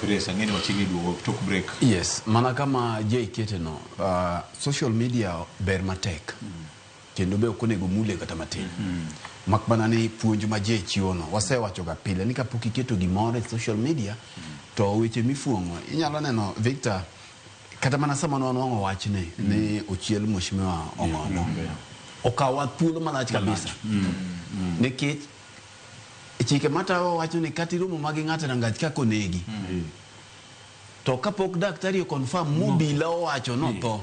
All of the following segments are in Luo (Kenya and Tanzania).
presa ngene wachigi duogo tok break. Yes, mana kama je ikete no, social media ber matek. Kendo be okonego mule kata matin. Mak mana ni puonj ma je chiwo no, wasewacho ga pile ni kapok iketo gimoro e social media to weche mifuongo inyalo neno Victor kata mana sama nwango wachne ni ochiel mheshimiwa Ong'ong'o okawa thuolo malach kabisa nikech chike mata wacho ni kati romo magi ng'ato rangach kako negi to kapok daktari confirm mobila owacho no to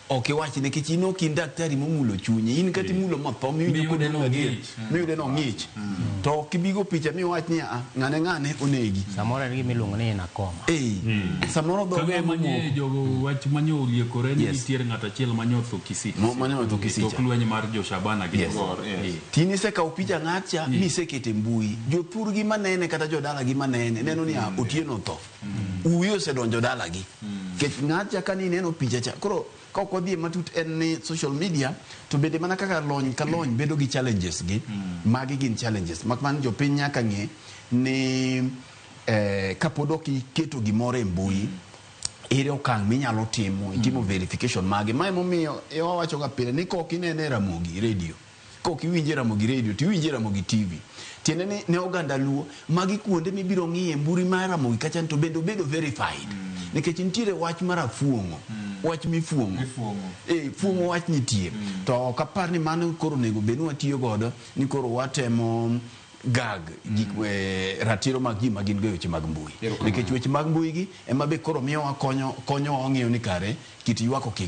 okiwachi nikech ino kin daktari momulo chunye in kati mulo matho miyude no ng'ich to kibigo picha miwach ni ng'ane onegi samoro gi miluongo ni nakoma samoro dhoge manye jogo wach manyo liekore ni nitiere ng'ata achiel manyo tho Kisii to lweny mar Jo Shabana gi Gor tini se kaw picha ng'atcha misekete mbui jopur gi manene kata jodala gi manene neno ni otieno tho uyo se donjo dala gi kech ng'atcha kani neno picha cha koro koko dhi matut en ni social media to bende mana kaka lony ka lony bedo gi challenges gi magi gin challenges makman jopiny nyaka ng'e ni kapod iketo gimoro e mbui ere okang' minyalo timo verification mage ma emomiyo wawacho ga pile ni kok inene Ramogi radio kok iwinje Ramogi radio tiwinje Ramogi TV tiende ni ne oganda luo magi kuonde mibiro ng'iye mburi mar Ramogi kacha to bende bedo verified nikech nitiere wach mar afuong'o wach mifuong'o fuong'o wach nitie to kapar ni mano koro nego benu watiyo godo ni koro watemo gag ratiro mag ji magin go weche mag mbui nikech weche mag mbui gi ema be koro miyo konyo ng'iyo ni kare kit ywako